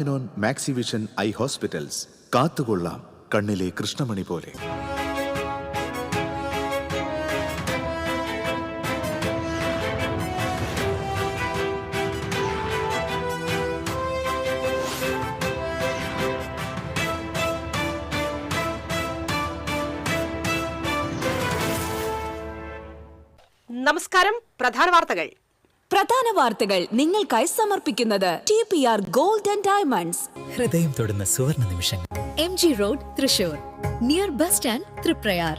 Maxivision I hospitals കാത്തുകൊള്ളാം കണ്ണിലെ കൃഷ്ണമണി പോലെ. നമസ്കാരം. പ്രധാന വാർത്തകൾ നിങ്ങൾക്കായി സമർപ്പിക്കുന്നത് TPR ഗോൾഡ് ആൻഡ് ഡയമണ്ട്സ്. ഹൃദയം തൊടുന്ന സുവർണ നിമിഷങ്ങൾ. MG road, Thrissur, near bus stand, Triprayar.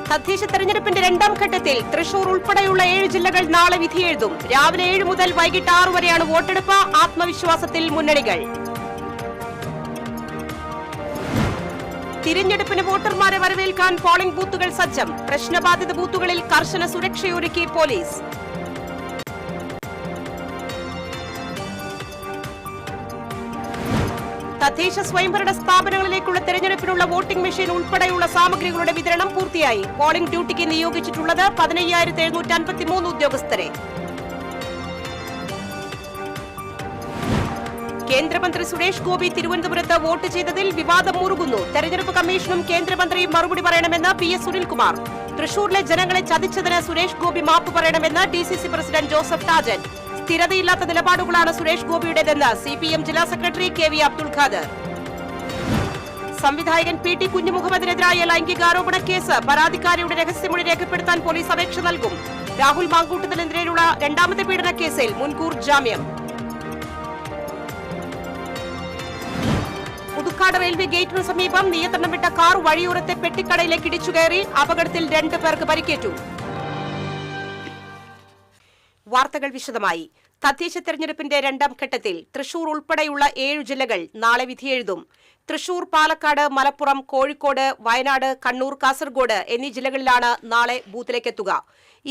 തദ്ദേശ തെരഞ്ഞെടുപ്പിന്റെ രണ്ടാം ഘട്ടത്തിൽ തൃശൂർ ഉൾപ്പെടെയുള്ള 7 ജില്ലകൾ നാളെ വിധിയെഴുതും. രാവിലെ 7 മുതൽ വൈകിട്ട് 6 വരെയാണ് വോട്ടെടുപ്പ്. ആത്മവിശ്വാസത്തിൽ മുന്നണികൾ. തിരഞ്ഞെടുപ്പിന് വോട്ടർമാരെ വരവേൽക്കാൻ പോളിംഗ് ബൂത്തുകൾ സജ്ജം. പ്രശ്നബാധിത ബൂത്തുകളിൽ കർശന സുരക്ഷയൊരുക്കി പോലീസ്. തദ്ദേശ സ്വയംഭരണ സ്ഥാപനങ്ങളിലേക്കുള്ള തെരഞ്ഞെടുപ്പിനുള്ള വോട്ടിംഗ് മെഷീൻ ഉൾപ്പെടെയുള്ള സാമഗ്രികളുടെ വിതരണം പൂർത്തിയായി. പോളിംഗ് ഡ്യൂട്ടിക്ക് നിയോഗിച്ചിട്ടുള്ളത് 15,753 ഉദ്യോഗസ്ഥരെ. കേന്ദ്രമന്ത്രി സുരേഷ് ഗോപി തിരുവനന്തപുരത്ത് വോട്ട് ചെയ്തതിൽ വിവാദം മുറുകുന്നു. തെരഞ്ഞെടുപ്പ് കമ്മീഷനും കേന്ദ്രമന്ത്രിയും മറുപടി പറയണമെന്ന് PS സുനിൽകുമാർ. തൃശൂരിലെ ജനങ്ങളെ ചതിച്ചതിന് സുരേഷ് ഗോപി മാപ്പ് പറയണമെന്ന് DCC പ്രസിഡന്റ് ജോസഫ് ടാജൻ. സ്ഥിരതയില്ലാത്ത നിലപാടുകളാണ് സുരേഷ് ഗോപിയുടേതെന്ന് CPM ജില്ലാ സെക്രട്ടറി KV അബ്ദുൾ ഖാദർ. സംവിധായകൻ PT കുഞ്ഞുമുഹമ്മദിനെതിരായ ലൈംഗികാരോപണ കേസ്. പരാതിക്കാരിയുടെ രഹസ്യമൊഴി രേഖപ്പെടുത്താൻ പോലീസ് അപേക്ഷ നൽകും. രാഹുൽ മാങ്കൂട്ടത്തിനെതിരെയുള്ള രണ്ടാമത്തെ പീഡന കേസിൽ മുൻകൂർ ജാമ്യം. പുതുക്കാട് റെയിൽവേ ഗേറ്റിനു സമീപം നിയന്ത്രണം വിട്ട കാർ വഴിയോരത്തെ പെട്ടിക്കടയിലേക്ക് ഇടിച്ചുകയറി. അപകടത്തിൽ 2 പേർക്ക് പരിക്കേറ്റു. വാർത്തകൾ വിശദമായി. തദ്ദേശ തെരഞ്ഞെടുപ്പിന്റെ രണ്ടാം ഘട്ടത്തിൽ തൃശൂർ ഉൾപ്പെടെയുള്ള 7 ജില്ലകൾ നാളെ വിധിയെഴുതും. തൃശൂർ, പാലക്കാട്, മലപ്പുറം, കോഴിക്കോട്, വയനാട്, കണ്ണൂർ, കാസർഗോഡ് എന്നീ ജില്ലകളിലാണ് നാളെ ബൂത്തിലേക്കെത്തുക.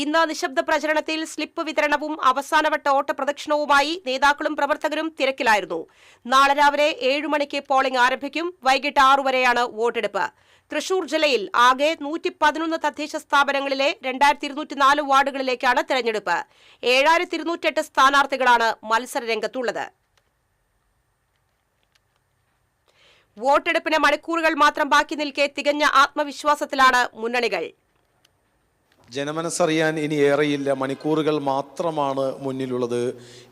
ഇന്ന് നിശബ്ദ പ്രചരണത്തിൽ സ്ലിപ്പ് വിതരണവും അവസാനവട്ട ഓട്ടപ്രദക്ഷിണവുമായി നേതാക്കളും പ്രവർത്തകരും തിരക്കിലായിരുന്നു. നാളെ രാവിലെ 7 മണിക്ക് പോളിംഗ് ആരംഭിക്കും. വൈകിട്ട് 6 വരെയാണ് വോട്ടെടുപ്പ്. തൃശൂർ ജില്ലയിൽ ആകെ 111 തദ്ദേശ സ്ഥാപനങ്ങളിലെ 2204 വാർഡുകളിലേക്കാണ് തെരഞ്ഞെടുപ്പ്. 7208 സ്ഥാനാർത്ഥികളാണ് മത്സരരംഗത്തുള്ളത്. വോട്ടെടുപ്പിന് മണിക്കൂറുകൾ മാത്രം ബാക്കി നിൽക്കെ തികഞ്ഞ ആത്മവിശ്വാസത്തിലാണ് മുന്നണികൾ. ജനമനസ്സറിയാൻ ഇനി ഏറെയില്ല, മണിക്കൂറുകൾ മാത്രമാണ് മുന്നിലുള്ളത്.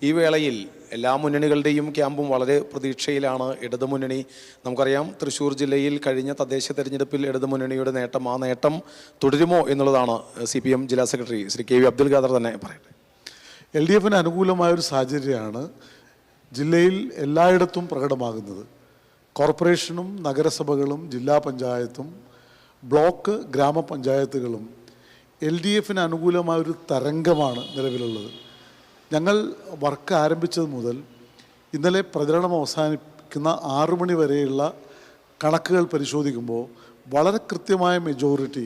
ഈ വേളയിൽ എല്ലാ മുന്നണികളുടെയും ക്യാമ്പും വളരെ പ്രതീക്ഷയിലാണ്. ഇടതുമുന്നണി, നമുക്കറിയാം തൃശ്ശൂർ ജില്ലയിൽ കഴിഞ്ഞ തദ്ദേശ തെരഞ്ഞെടുപ്പിൽ ഇടതുമുന്നണിയുടെ നേട്ടം, ആ നേട്ടം തുടരുമോ എന്നുള്ളതാണ് CPM ജില്ലാ സെക്രട്ടറി ശ്രീ KV അബ്ദുൾ ഖാദർ തന്നെ പറയട്ടെ. LDFന് അനുകൂലമായൊരു സാഹചര്യമാണ് ജില്ലയിൽ എല്ലായിടത്തും പ്രകടമാകുന്നത്. കോർപ്പറേഷനും നഗരസഭകളും ജില്ലാ പഞ്ചായത്തും ബ്ലോക്ക് ഗ്രാമപഞ്ചായത്തുകളും LDFന് അനുകൂലമായൊരു തരംഗമാണ് നിലവിലുള്ളത്. ഞങ്ങൾ വർക്ക് ആരംഭിച്ചത് മുതൽ ഇന്നലെ പ്രചരണം അവസാനിക്കുന്ന 6 മണി വരെയുള്ള കണക്കുകൾ പരിശോധിക്കുമ്പോൾ വളരെ കൃത്യമായ മെജോറിറ്റി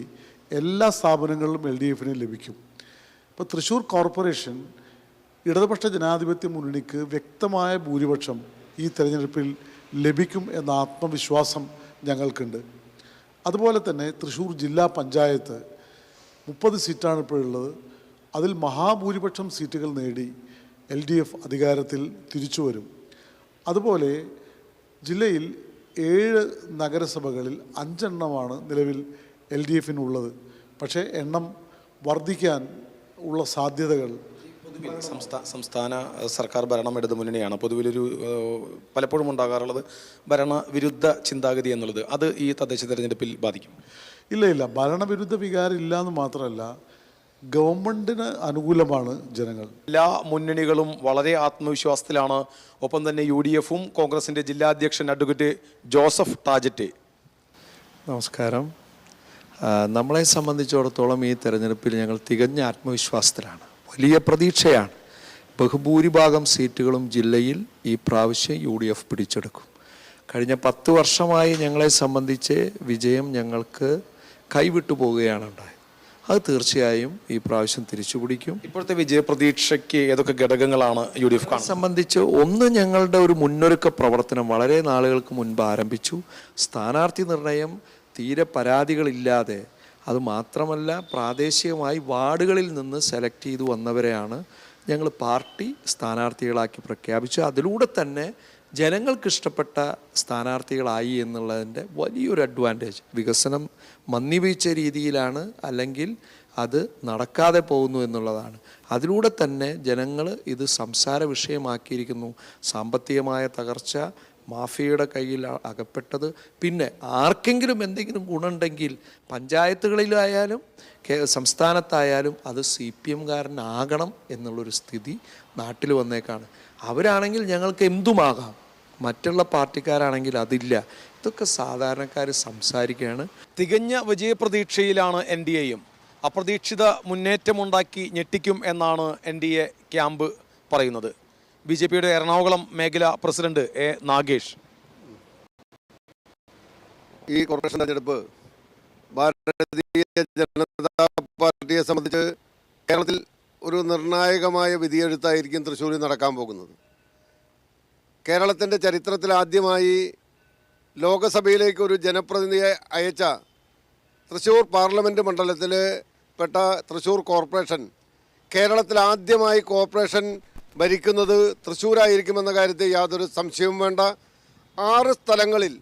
എല്ലാ സ്ഥാപനങ്ങളിലും LDFന് ലഭിക്കും. ഇപ്പോൾ തൃശ്ശൂർ കോർപ്പറേഷൻ ഇടതുപക്ഷ ജനാധിപത്യ മുന്നണിക്ക് വ്യക്തമായ ഭൂരിപക്ഷം ഈ തെരഞ്ഞെടുപ്പിൽ ലഭിക്കും എന്ന ആത്മവിശ്വാസം ഞങ്ങൾക്കുണ്ട്. അതുപോലെ തന്നെ തൃശ്ശൂർ ജില്ലാ പഞ്ചായത്ത് 30 സീറ്റാണ് ഇപ്പോഴുള്ളത്. അതിൽ മഹാഭൂരിപക്ഷം സീറ്റുകൾ നേടി LDF അധികാരത്തിൽ തിരിച്ചു വരും. അതുപോലെ ജില്ലയിൽ 7 നഗരസഭകളിൽ 5 എണ്ണമാണ് നിലവിൽ LDFനുള്ളത്. പക്ഷേ എണ്ണം വർദ്ധിക്കാൻ ഉള്ള സാധ്യതകൾ. സംസ്ഥാന സർക്കാർ ഭരണം ഇടതുമുന്നണിയാണ്. പൊതുവിലൊരു പലപ്പോഴും ഉണ്ടാകാറുള്ളത് ഭരണവിരുദ്ധ ചിന്താഗതി എന്നുള്ളത്. അത് ഈ തദ്ദേശ തെരഞ്ഞെടുപ്പിൽ ബാധിക്കും? ഇല്ല, ഭരണവിരുദ്ധ വികാരം ഇല്ല എന്ന് മാത്രമല്ല, ഗവൺമെൻറ്റിന് അനുകൂലമാണ് ജനങ്ങൾ. എല്ലാ മുന്നണികളും വളരെ ആത്മവിശ്വാസത്തിലാണ്. ഒപ്പം തന്നെ UDFും കോൺഗ്രസിൻ്റെ ജില്ലാ അധ്യക്ഷൻ അഡ്വക്കേറ്റ് ജോസഫ് ടാജറ്റ്. നമസ്കാരം. നമ്മളെ സംബന്ധിച്ചിടത്തോളം ഈ തെരഞ്ഞെടുപ്പിൽ ഞങ്ങൾ തികഞ്ഞ ആത്മവിശ്വാസത്തിലാണ്. വലിയ പ്രതീക്ഷയാണ്. ബഹുഭൂരിഭാഗം സീറ്റുകളും ജില്ലയിൽ ഈ പ്രാവശ്യം UDF പിടിച്ചെടുക്കും. കഴിഞ്ഞ 10 വർഷമായി ഞങ്ങളെ സംബന്ധിച്ച് വിജയം ഞങ്ങൾക്ക് കൈവിട്ടു പോവുകയാണ് ഉണ്ടായത്. അത് തീർച്ചയായും ഈ പ്രാവശ്യം തിരിച്ചു പിടിക്കും. ഇപ്പോഴത്തെ വിജയപ്രതീക്ഷയ്ക്ക് ഏതൊക്കെ ഘടകങ്ങളാണ് UDF സംബന്ധിച്ച്? ഒന്ന്, ഞങ്ങളുടെ ഒരു മുന്നൊരുക്ക പ്രവർത്തനം വളരെ നാളുകൾക്ക് മുൻപ് ആരംഭിച്ചു. സ്ഥാനാർത്ഥി നിർണയം തീരെ പരാതികളില്ലാതെ, അതുമാത്രമല്ല പ്രാദേശികമായി വാർഡുകളിൽ നിന്ന് സെലക്ട് ചെയ്തു വന്നവരെയാണ് ഞങ്ങൾ പാർട്ടി സ്ഥാനാർത്ഥികളാക്കി പ്രഖ്യാപിച്ചു. അതിലൂടെ തന്നെ ജനങ്ങൾക്ക് ഇഷ്ടപ്പെട്ട സ്ഥാനാർത്ഥികളായി എന്നുള്ളതിൻ്റെ വലിയൊരു അഡ്വാൻറ്റേജ്. വികസനം മന്ദിവീഴ്ച രീതിയിലാണ്, അല്ലെങ്കിൽ അത് നടക്കാതെ പോകുന്നു എന്നുള്ളതാണ്. അതിലൂടെ തന്നെ ജനങ്ങൾ ഇത് സംസാര വിഷയമാക്കിയിരിക്കുന്നു. സാമ്പത്തികമായ തകർച്ച, മാഫിയയുടെ കയ്യിൽ അകപ്പെട്ടത്, പിന്നെ ആർക്കെങ്കിലും എന്തെങ്കിലും ഗുണമുണ്ടെങ്കിൽ പഞ്ചായത്തുകളിലായാലും സംസ്ഥാനത്തായാലും അത് CPM-കാരനാകണം എന്നുള്ളൊരു സ്ഥിതി നാട്ടിൽ വന്നേക്കാണ്. അവരാണെങ്കിൽ ഞങ്ങൾക്ക് എന്തുമാകാം, മറ്റുള്ള പാർട്ടിക്കാരാണെങ്കിൽ അതില്ല. ഇതൊക്കെ സാധാരണക്കാർ സംസാരിക്കുകയാണ്. തികഞ്ഞ വിജയപ്രതീക്ഷയിലാണ് NDAയും. അപ്രതീക്ഷിത മുന്നേറ്റമുണ്ടാക്കി ഞെട്ടിക്കും എന്നാണ് NDA ക്യാമ്പ് പറയുന്നത്. BJPയുടെ എറണാകുളം മേഖലാ പ്രസിഡന്റ് A. നാഗേഷ്. ഈ കോർപ്പറേഷൻ തെരഞ്ഞെടുപ്പ് ഭാരതീയ ജനതാ പാർട്ടിയെ സംബന്ധിച്ച് കേരളത്തിൽ ഒരു നിർണായകമായ വിധിയെഴുത്തായിരിക്കും തൃശ്ശൂരിൽ നടക്കാൻ പോകുന്നത്. കേരളത്തിൻ്റെ ചരിത്രത്തിൽ ആദ്യമായി ലോകസഭയിലേക്ക് ഒരു ജനപ്രതിനിധിയെ അയച്ച തൃശ്ശൂർ പാർലമെൻറ്റ് മണ്ഡലത്തിൽ പെട്ട തൃശ്ശൂർ കോർപ്പറേഷൻ കേരളത്തിൽ ആദ്യമായി കോർപ്പറേഷൻ ഭരിക്കുന്നത് തൃശ്ശൂരായിരിക്കുമെന്ന കാര്യത്തിൽ യാതൊരു സംശയവും വേണ്ട. 6 സ്ഥലങ്ങളിൽ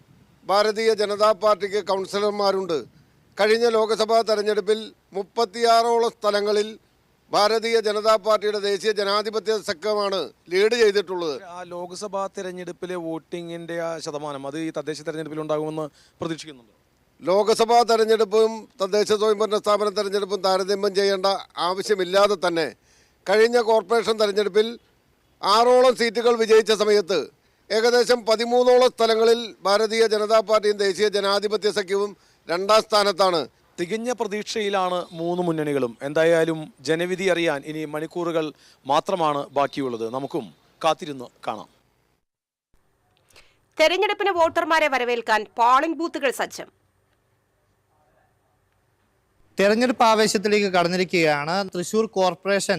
ഭാരതീയ ജനതാ പാർട്ടിക്ക് കൗൺസിലർമാരുണ്ട്. കഴിഞ്ഞ ലോക്സഭാ തെരഞ്ഞെടുപ്പിൽ 36ഓളം സ്ഥലങ്ങളിൽ ഭാരതീയ ജനതാ പാർട്ടിയുടെ ദേശീയ ജനാധിപത്യ സഖ്യമാണ് ലീഡ് ചെയ്തിട്ടുള്ളത്. ആ ലോക്സഭാ തെരഞ്ഞെടുപ്പിലെ വോട്ടിങ്ങിൻ്റെ ആ ശതമാനം അത് ഈ തദ്ദേശ തെരഞ്ഞെടുപ്പിൽ ഉണ്ടാകുമെന്ന് പ്രതീക്ഷിക്കുന്നുണ്ട്. ലോക്സഭാ തെരഞ്ഞെടുപ്പും തദ്ദേശ സ്വയംഭരണ സ്ഥാപന തെരഞ്ഞെടുപ്പും താരതമ്യം ചെയ്യേണ്ട ആവശ്യമില്ലാതെ തന്നെ കഴിഞ്ഞ കോർപ്പറേഷൻ തെരഞ്ഞെടുപ്പിൽ 6ഓളം സീറ്റുകൾ വിജയിച്ച സമയത്ത് ഏകദേശം 13ഓളം സ്ഥലങ്ങളിൽ ഭാരതീയ ജനതാ പാർട്ടിയും ദേശീയ ജനാധിപത്യ സഖ്യവും 2ാം സ്ഥാനത്താണ്. തികഞ്ഞ പ്രതീക്ഷയിലാണ് 3 മുന്നണികളും. എന്തായാലും ജനവിധി അറിയാൻ ഇനി മണിക്കൂറുകൾ മാത്രമാണ് ബാക്കിയുള്ളത്. നമുക്കും കാത്തിരുന്ന് കാണാം. തെരഞ്ഞെടുപ്പിന് വോട്ടർമാരെ വരവേൽക്കാൻ പോളിംഗ് ബൂത്തുകൾ സജ്ജം. തെരഞ്ഞെടുപ്പ് ആവേശത്തിലേക്ക് കടന്നിരിക്കുകയാണ്. തൃശ്ശൂർ കോർപ്പറേഷൻ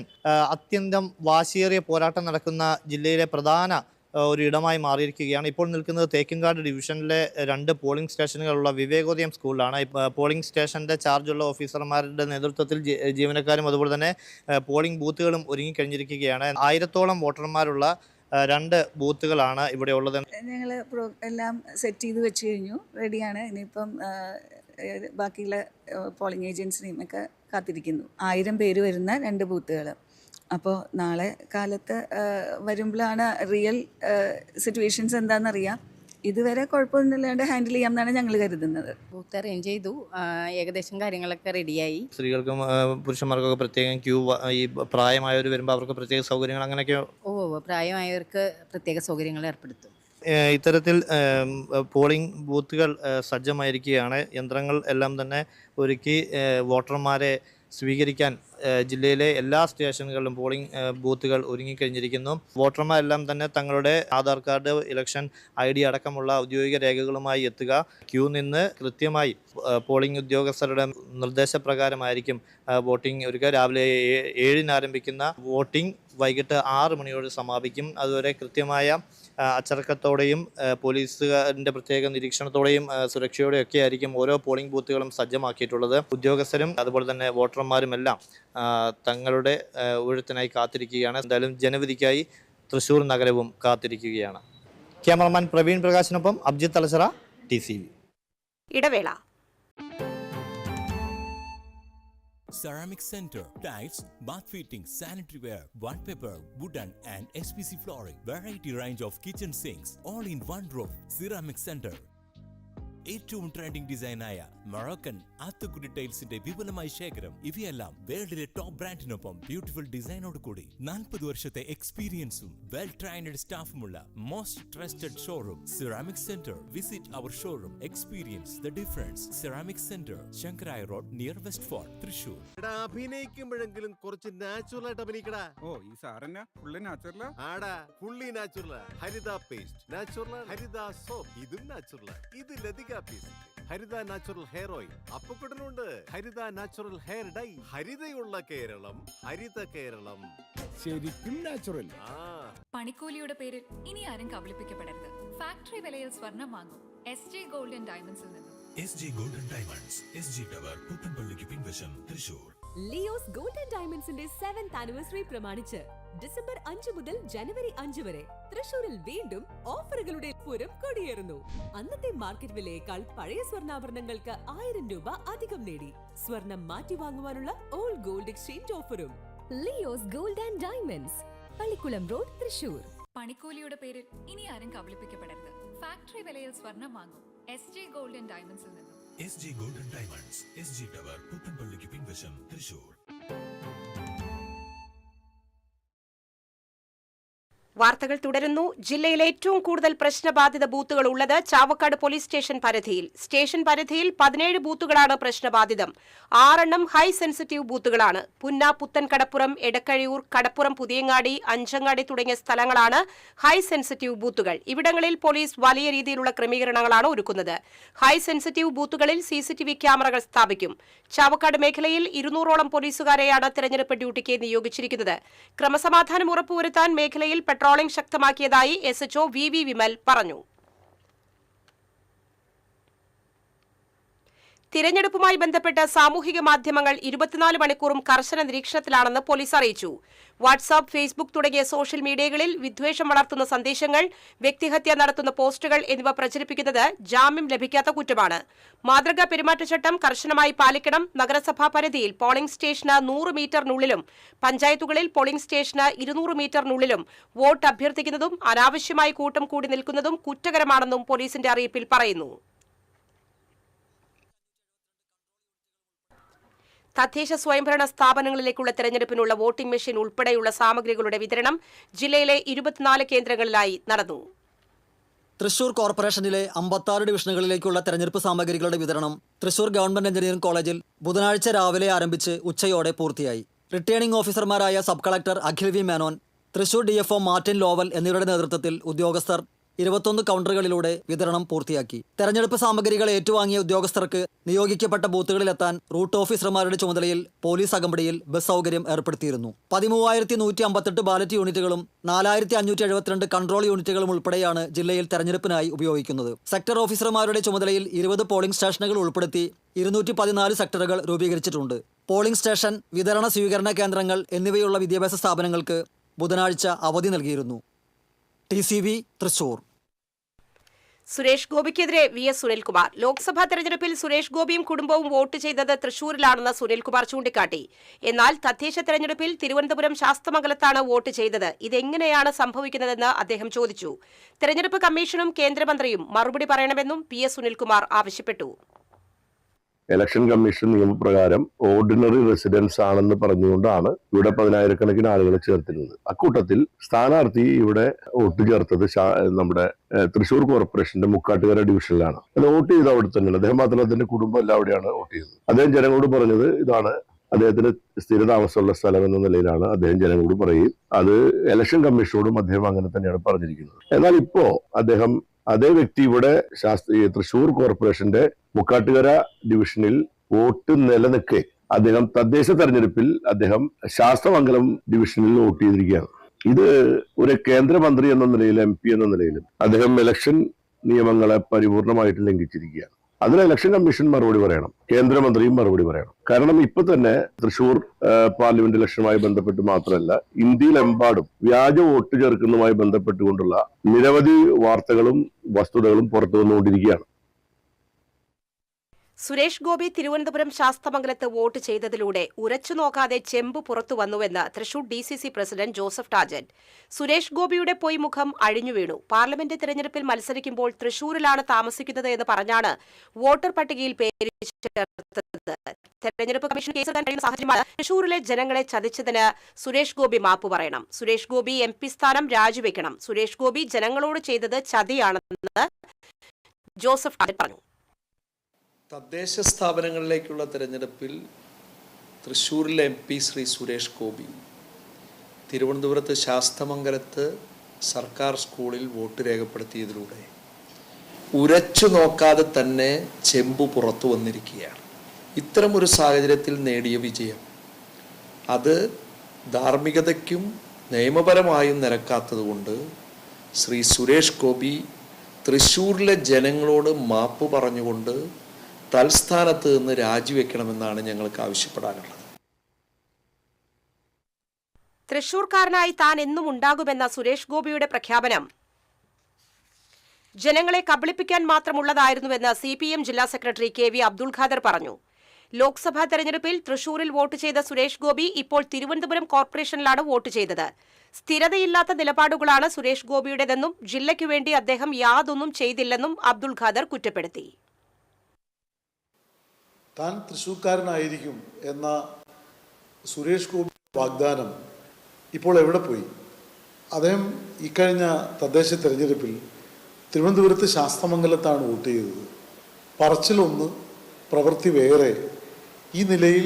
അത്യന്തം വാശിയേറിയ പോരാട്ടം നടക്കുന്ന ജില്ലയിലെ പ്രധാന ഒരു ഇടമായി മാറിയിരിക്കുകയാണ്. ഇപ്പോൾ നിൽക്കുന്നത് തേക്കിൻകാട് ഡിവിഷനിലെ 2 പോളിംഗ് സ്റ്റേഷനുകളുള്ള വിവേകോദയം സ്കൂളിലാണ്. പോളിംഗ് സ്റ്റേഷൻ്റെ ചാർജുള്ള ഓഫീസർമാരുടെ നേതൃത്വത്തിൽ ജീവനക്കാരും അതുപോലെ തന്നെ പോളിംഗ് ബൂത്തുകളും ഒരുങ്ങിക്കഴിഞ്ഞിരിക്കുകയാണ്. 1000ഓളം വോട്ടർമാരുള്ള 2 ബൂത്തുകളാണ് ഇവിടെ ഉള്ളത്. ഞങ്ങൾ എല്ലാം സെറ്റ് ചെയ്ത് വെച്ച് കഴിഞ്ഞു, റെഡിയാണ്. ഇനിയിപ്പം ബാക്കിയുള്ള പോളിംഗ് ഏജൻസിനെയും ഒക്കെ കാത്തിരിക്കുന്നു. 1000 പേര് വരുന്ന 2 ബൂത്തുകൾ. അപ്പോൾ നാളെ കാലത്ത് വരുമ്പോഴാണ് റിയൽ സിറ്റുവേഷൻസ് എന്താണെന്നറിയാം. ഇതുവരെ കുഴപ്പമൊന്നുമില്ലാണ്ട് ഹാൻഡിൽ ചെയ്യാമെന്നാണ് ഞങ്ങൾ കരുതുന്നത്. ബൂത്ത് അറേഞ്ച് ചെയ്തു, ഏകദേശം കാര്യങ്ങളൊക്കെ റെഡിയായി. സ്ത്രീകൾക്കും പുരുഷന്മാർക്കൊക്കെ പ്രത്യേകം ക്യൂ, ഈ പ്രായമായവർ വരുമ്പോൾ അവർക്ക് പ്രത്യേക സൗകര്യങ്ങൾ അങ്ങനെയൊക്കെ? പ്രായമായവർക്ക് പ്രത്യേക സൗകര്യങ്ങൾ ഏർപ്പെടുത്തും. ഇത്തരത്തിൽ പോളിംഗ് ബൂത്തുകൾ സജ്ജമായിരിക്കുകയാണ്. യന്ത്രങ്ങൾ എല്ലാം തന്നെ ഒരുക്കി വോട്ടർമാരെ സ്വീകരിക്കാൻ ജില്ലയിലെ എല്ലാ സ്റ്റേഷനുകളിലും പോളിംഗ് ബൂത്തുകൾ ഒരുങ്ങിക്കഴിഞ്ഞിരിക്കുന്നു. വോട്ടർമാരെല്ലാം തന്നെ തങ്ങളുടെ ആധാർ കാർഡ്, ഇലക്ഷൻ ID അടക്കമുള്ള ഔദ്യോഗിക രേഖകളുമായി എത്തുക. ക്യൂ നിന്ന് കൃത്യമായി പോളിംഗ് ഉദ്യോഗസ്ഥരുടെ നിർദ്ദേശപ്രകാരമായിരിക്കും വോട്ടിംഗ് ഒരുക്കുക. രാവിലെ 7-ന് ആരംഭിക്കുന്ന വോട്ടിംഗ് വൈകിട്ട് 6 മണിയോട് സമാപിക്കും. അതുവരെ കൃത്യമായ അച്ചടക്കത്തോടെയും പോലീസുകാരുടെ പ്രത്യേക നിരീക്ഷണത്തോടെയും സുരക്ഷയോടെയും ഒക്കെ ആയിരിക്കും ഓരോ പോളിംഗ് ബൂത്തുകളും സജ്ജമാക്കിയിട്ടുള്ളത്. ഉദ്യോഗസ്ഥരും അതുപോലെ തന്നെ വോട്ടർമാരുമെല്ലാം തങ്ങളുടെ ഊഴത്തിനായി കാത്തിരിക്കുകയാണ്. എന്തായാലും ജനവിധിക്കായി തൃശ്ശൂർ നഗരവും കാത്തിരിക്കുകയാണ്. ക്യാമറമാൻ പ്രവീൺ പ്രകാശിനൊപ്പം അബ്ജിത്ത് തലശ്ശേര, TCV. ഇടവേള. Ceramic Center, tiles, bath fittings, sanitary ware, wallpaper, wooden and SPC flooring, variety range of kitchen sinks, all in one roof. Ceramic Center. ഏറ്റവും ട്രെൻഡിംഗ് ഡിസൈനായ മൊറോക്കൻ ആത്തുകുടി ടൈൽസിന്റെ വിപുലമായ ശേഖരം. ഇവയെല്ലാം വേൾഡിലെ ടോപ്പ് ബ്രാൻഡിനൊപ്പം ബ്യൂട്ടിഫുൾ ഡിസൈനോട് കൂടി 40 വർഷത്തെ എക്സ്പീരിയൻസും വെൽ ട്രെയിൻഡ് സ്റ്റാഫുമുള്ള most trusted showroom Ceramic Centre. Visit our showroom, experience the difference. Ceramic Centre, Sankaraya road, near West Fort, Thrissur. അഭിനയിക്കുമ്പോഴെങ്കിലും കുറച്ച് നാച്ചുറൽ ആയിട്ട് അഭിനയിക്കടാ. ഈ സാറന്നെ ഫുള്ളി നാച്ചുറലാ? ആടാ, fully natural. Haritha paste natural, Haritha soap ഇതും നാച്ചുറൽ. ഇത് Lathika paste, Haritha natural hair oil, അപ്പക്കുട്ടനുണ്ട് ഹരിത നാച്ചുറൽ ഹെയർ ഡൈ. ഹരിതയുള്ള കേരളം, ഹരിത കേരളം, ശരിക്കും നാച്ചുറൽ. പണിക്കൂലിയുടെ പേരിൽ ഇനി ആരും കബളിപ്പിക്കപ്പെടരുത്. ഫാക്ടറി വിലയിൽ സ്വർണം വാങ്ങും SJ ഗോൾഡൻ ഡയമണ്ട്സിൽ നിന്നും. SJ golden diamonds, SG tower, പുത്തൻപള്ളിക്ക് പിൻവശം, തൃശൂർ. ലിയോസ് ഗോൾഡൻ ഡയമണ്ട്സിന്റെ 7th ആനിവേഴ്സറി പ്രമാണിച്ച് ഡിസംബർ 5 മുതൽ ജനുവരി 5 വരെ തൃശൂരിൽ വീണ്ടും ഓഫറുകളുടെ പൂരം കൊടിയേറുന്നു. അന്നത്തെ മാർക്കറ്റ് വിലയേക്കാൾ പഴയ സ്വർണ്ണാഭരണങ്ങൾക്ക് 1000 രൂപ അധികം നേടി. സ്വർണം മാറ്റി വാങ്ങുവാനുള്ള ഓൾഡ് ഗോൾഡ് എക്സ്ചേഞ്ച് ഓഫറും. Leo's gold and diamonds, Pallikulam road, Thrissur. പണിക്കൂലിയുടെ പേരിൽ ഇനി ആരും കബളിപ്പിക്കപ്പെടരുത്. ഫാക്ടറി വിലയിൽ സ്വർണം വാങ്ങൂ SJ ഗോൾഡൻ ഡയമണ്ട്സിൽ നിന്നും. SJ golden diamonds, SG tower, പുത്തൻപള്ളിക്ക് പിൻവശം, തൃശൂർ. വാർത്തകൾ തുടരുന്നു. ജില്ലയിൽ ഏറ്റവും കൂടുതൽ പ്രശ്നബാധിത ബൂത്തുകൾ ഉള്ളത് ചാവക്കാട് പോലീസ് സ്റ്റേഷൻ പരിധിയിൽ. സ്റ്റേഷൻ പരിധിയിൽ 17 ബൂത്തുകളാണ് പ്രശ്നബാധിതം. 6 ഹൈ സെൻസിറ്റീവ് ബൂത്തുകളാണ്. പുന്ന, പുത്തൻ കടപ്പുറം, എടക്കഴിയൂർ, കടപ്പുറം പുതിയങ്ങാടി, അഞ്ചങ്ങാടി തുടങ്ങിയ സ്ഥലങ്ങളാണ് ഹൈ സെൻസിറ്റീവ് ബൂത്തുകൾ. ഇവിടങ്ങളിൽ പോലീസ് വലിയ രീതിയിലുള്ള ക്രമീകരണങ്ങളാണ് ഒരുക്കുന്നത്. ഹൈ സെൻസിറ്റീവ് ബൂത്തുകളിൽ CCTV ക്യാമറകൾ സ്ഥാപിക്കും. ചാവക്കാട് മേഖലയിൽ 200ഓളം പോലീസുകാരെയാണ് തെരഞ്ഞെടുപ്പ് ഡ്യൂട്ടിക്ക് നിയോഗിച്ചിരിക്കുന്നത്. ക്രമസമാധാനം ഉറപ്പുവരുത്താൻ മേഖലയിൽ പെട്രോളിംഗ് ശക്തമാക്കിയതായി SHO VV വിമൽ പറഞ്ഞു. തിരഞ്ഞെടുപ്പുമായി ബന്ധപ്പെട്ട് സാമൂഹിക മാധ്യമങ്ങൾ 24 മണിക്കൂറും കർശന നിരീക്ഷണത്തിലാണെന്ന് പോലീസ് അറിയിച്ചു. വാട്സാപ്പ്, ഫേസ്ബുക്ക് തുടങ്ങിയ സോഷ്യൽ മീഡിയകളിൽ വിദ്വേഷം വളർത്തുന്ന സന്ദേശങ്ങൾ, വ്യക്തിഹത്യ നടത്തുന്ന പോസ്റ്റുകൾ എന്നിവ പ്രചരിപ്പിക്കുന്നത് ജാമ്യം ലഭിക്കാത്ത കുറ്റമാണ്. മാതൃകാ പെരുമാറ്റച്ചട്ടം കർശനമായി പാലിക്കണം. നഗരസഭാ പരിധിയിൽ പോളിംഗ് സ്റ്റേഷന് 100 മീറ്ററിനുള്ളിലും പഞ്ചായത്തുകളിൽ പോളിംഗ് സ്റ്റേഷന് 200 മീറ്ററിനുള്ളിലും വോട്ട് അഭ്യർത്ഥിക്കുന്നതും അനാവശ്യമായി കൂട്ടം കൂടി നിൽക്കുന്നതും കുറ്റകരമാണെന്നും പോലീസിന്റെ അറിയിപ്പിൽ പറയുന്നു. തദ്ദേശ സ്വയംഭരണ സ്ഥാപനങ്ങളിലേക്കുള്ള തെരഞ്ഞെടുപ്പിനുള്ള വോട്ടിംഗ് മെഷീൻ ഉൾപ്പെടെയുള്ള സാമഗ്രികളുടെ വിതരണം ജില്ലയിലെ 24 കേന്ദ്രങ്ങളിലായി നടന്നു. തൃശൂർ കോർപ്പറേഷനിലെ 56 ഡിവിഷനുകളിലേക്കുള്ള തെരഞ്ഞെടുപ്പ് സാമഗ്രികളുടെ വിതരണം തൃശൂർ ഗവൺമെന്റ് എഞ്ചിനീയറിംഗ് കോളേജിൽ ബുധനാഴ്ച രാവിലെ ആരംഭിച്ച് ഉച്ചയോടെ പൂർത്തിയായി. റിട്ടേണിംഗ് ഓഫീസർമാരായ sub collector Akhil V Menon, Thrissur DFO Martin Lowell എന്നിവരുടെ നേതൃത്വത്തിൽ ഉദ്യോഗസ്ഥർ 21 കൗണ്ടറുകളിലൂടെ വിതരണം പൂർത്തിയാക്കി. തെരഞ്ഞെടുപ്പ് സാമഗ്രികൾ ഏറ്റുവാങ്ങിയ ഉദ്യോഗസ്ഥർക്ക് നിയോഗിക്കപ്പെട്ട ബൂത്തുകളിലെത്താൻ റൂട്ട് ഓഫീസർമാരുടെ ചുമതലയിൽ പോലീസ് അകമ്പടിയിൽ ബസ് സൗകര്യം ഏർപ്പെടുത്തിയിരുന്നു. 13,158 ബാലറ്റ് യൂണിറ്റുകളും 4,572 കൺട്രോൾ യൂണിറ്റുകളും ഉൾപ്പെടെയാണ് ജില്ലയിൽ തെരഞ്ഞെടുപ്പിനായി ഉപയോഗിക്കുന്നത്. സെക്ടർ ഓഫീസർമാരുടെ ചുമതലയിൽ 20 പോളിംഗ് സ്റ്റേഷനുകൾ ഉൾപ്പെടുത്തി 214 സെക്ടറുകൾ രൂപീകരിച്ചിട്ടുണ്ട്. പോളിംഗ് സ്റ്റേഷൻ, വിതരണ സ്വീകരണ കേന്ദ്രങ്ങൾ എന്നിവയുള്ള വിദ്യാഭ്യാസ സ്ഥാപനങ്ങൾക്ക് ബുധനാഴ്ച അവധി നൽകിയിരുന്നു. TCV തൃശൂർ. സുരേഷ് ഗോപിക്കെതിരെ VS സുനിൽകുമാർ. ലോക്സഭാ തെരഞ്ഞെടുപ്പിൽ സുരേഷ് ഗോപിയും കുടുംബവും വോട്ട് ചെയ്തത് തൃശൂരിലാണെന്ന് സുനിൽകുമാർ ചൂണ്ടിക്കാട്ടി. എന്നാൽ തദ്ദേശ തെരഞ്ഞെടുപ്പിൽ തിരുവനന്തപുരം ശാസ്തമംഗലത്താണ് വോട്ട് ചെയ്തത്. ഇതെങ്ങനെയാണ് സംഭവിക്കുന്നതെന്ന് അദ്ദേഹം ചോദിച്ചു. തെരഞ്ഞെടുപ്പ് കമ്മീഷനും കേന്ദ്രമന്ത്രിയും മറുപടി പറയണമെന്നും PS സുനിൽകുമാർ ആവശ്യപ്പെട്ടു. ഇലക്ഷൻ കമ്മീഷൻ നിയമപ്രകാരം ഓർഡിനറി റെസിഡൻസ് ആണെന്ന് പറഞ്ഞുകൊണ്ടാണ് ഇവിടെ 10,000-കണക്കിന് ആളുകളെ ചേർത്തിരുന്നത്. അക്കൂട്ടത്തിൽ സ്ഥാനാർത്ഥി ഇവിടെ വോട്ട് ചേർത്തത് നമ്മുടെ തൃശൂർ കോർപ്പറേഷന്റെ മുക്കാട്ടുകര ഡിവിഷനിലാണ്. അത് വോട്ട് ചെയ്ത് അവിടെ തന്നെയാണ്. അദ്ദേഹം മാത്രമല്ല, അദ്ദേഹത്തിന്റെ കുടുംബം എല്ലാം അവിടെയാണ് വോട്ട് ചെയ്തത്. അദ്ദേഹം ജനങ്ങളോട് പറഞ്ഞത് ഇതാണ് അദ്ദേഹത്തിന് സ്ഥിരതാമസമുള്ള സ്ഥലം എന്ന നിലയിലാണ് അദ്ദേഹം ജനങ്ങളോട് പറയുകയും അത് ഇലക്ഷൻ കമ്മീഷനോടും അദ്ദേഹം അങ്ങനെ തന്നെയാണ് പറഞ്ഞിരിക്കുന്നത്. എന്നാൽ ഇപ്പോ അദ്ദേഹം അതേ വ്യക്തി ഇവിടെ തൃശൂർ കോർപ്പറേഷന്റെ മുക്കാട്ടുകര ഡിവിഷനിൽ വോട്ട് നിലനിൽക്കെ അദ്ദേഹം തദ്ദേശ തെരഞ്ഞെടുപ്പിൽ അദ്ദേഹം ശാസ്തമംഗലം ഡിവിഷനിൽ വോട്ട് ചെയ്തിരിക്കുകയാണ്. ഇത് ഒരു കേന്ദ്രമന്ത്രി എന്ന നിലയിൽ, MP എന്ന നിലയിലും അദ്ദേഹം ഇലക്ഷൻ നിയമങ്ങളെ പരിപൂർണമായിട്ട് ലംഘിച്ചിരിക്കുകയാണ്. അതിന് ഇലക്ഷൻ കമ്മീഷൻ മറുപടി പറയണം, കേന്ദ്രമന്ത്രിയും മറുപടി പറയണം. കാരണം ഇപ്പൊ തന്നെ തൃശൂർ പാർലമെന്റ് ഇലക്ഷനുമായി ബന്ധപ്പെട്ട് മാത്രമല്ല, ഇന്ത്യയിലെമ്പാടും വ്യാജ വോട്ട് ചേർക്കുന്നതുമായി ബന്ധപ്പെട്ടുകൊണ്ടുള്ള നിരവധി വാർത്തകളും വസ്തുതകളും പുറത്തു വന്നുകൊണ്ടിരിക്കുകയാണ്. സുരേഷ് ഗോപി തിരുവനന്തപുരം ശാസ്തമംഗലത്ത് വോട്ട് ചെയ്തതിലൂടെ ഉരച്ചു നോക്കാതെ ചെമ്പ് പുറത്തു വന്നുവെന്ന് Thrissur DCC president Joseph Tajan. Suresh ഗോപിയുടെ പൊയ്മുഖം അഴിഞ്ഞു വീണു. പാർലമെന്റ് തെരഞ്ഞെടുപ്പിൽ മത്സരിക്കുമ്പോൾ തൃശൂരിലാണ് താമസിക്കുന്നത് എന്ന് പറഞ്ഞാണ് വോട്ടർ പട്ടികയിൽ പേര് ചേർത്തത്. തെരഞ്ഞെടുപ്പ് കമ്മീഷൻ കേസെടുക്കാൻ കഴിയുന്ന സാഹചര്യമാണ്. തൃശൂരിലെ ജനങ്ങളെ ചതിച്ചതിന് സുരേഷ് ഗോപി മാപ്പ് പറയണം. സുരേഷ് ഗോപി MP സ്ഥാനം രാജിവെക്കണം. സുരേഷ് ഗോപി ജനങ്ങളോട് ചെയ്തത് ചതിയാണെന്ന് ജോസഫ് ടാജൻ പറഞ്ഞു. തദ്ദേശ സ്ഥാപനങ്ങളിലേക്കുള്ള തെരഞ്ഞെടുപ്പിൽ തൃശ്ശൂരിലെ MP ശ്രീ സുരേഷ് ഗോപി തിരുവനന്തപുരത്ത് ശാസ്തമംഗലത്ത് സർക്കാർ സ്കൂളിൽ വോട്ട് രേഖപ്പെടുത്തിയതിലൂടെ ഉരച്ചു നോക്കാതെ തന്നെ ചെമ്പ് പുറത്തു വന്നിരിക്കുകയാണ്. ഇത്തരമൊരു സാഹചര്യത്തിൽ നേടിയ വിജയം അത് ധാർമ്മികതയ്ക്കും നിയമപരമായും നിരക്കാത്തതുകൊണ്ട് ശ്രീ സുരേഷ് ഗോപി തൃശ്ശൂരിലെ ജനങ്ങളോട് മാപ്പ് പറഞ്ഞുകൊണ്ട് തൽസ്ഥാനത്ത് നിന്ന് രാജിവെക്കണമെന്നാണ് ഞങ്ങൾക്ക് ആവശ്യപ്പെടാനുള്ളത്. തൃശൂർക്കാരനായി താൻ എന്നും ഉണ്ടാകുമെന്ന സുരേഷ് ഗോപിയുടെ പ്രഖ്യാപനം ജനങ്ങളെ കബളിപ്പിക്കാൻ മാത്രമുള്ളതായിരുന്നുവെന്ന് CPM ജില്ലാ സെക്രട്ടറി KV അബ്ദുൾ ഖാദർ പറഞ്ഞു. ലോക്സഭാ തെരഞ്ഞെടുപ്പിൽ തൃശൂരിൽ വോട്ട് ചെയ്ത സുരേഷ് ഗോപി ഇപ്പോൾ തിരുവനന്തപുരം കോർപ്പറേഷനിലാണ് വോട്ട് ചെയ്തത്. സ്ഥിരതയില്ലാത്ത നിലപാടുകളാണ് സുരേഷ് ഗോപിയുടേതെന്നും ജില്ലയ്ക്കു വേണ്ടി അദ്ദേഹം യാതൊന്നും ചെയ്തില്ലെന്നും അബ്ദുൾ ഖാദർ കുറ്റപ്പെടുത്തി. താൻ തൃശ്ശൂർക്കാരനായിരിക്കും എന്ന സുരേഷ് ഗോപി വാഗ്ദാനം ഇപ്പോൾ എവിടെ പോയി? അദ്ദേഹം ഇക്കഴിഞ്ഞ തദ്ദേശ തെരഞ്ഞെടുപ്പിൽ തിരുവനന്തപുരത്ത് ശാസ്തമംഗലത്താണ് വോട്ട് ചെയ്തത്. പറച്ചിലൊന്ന്, പ്രവൃത്തി വേറെ. ഈ നിലയിൽ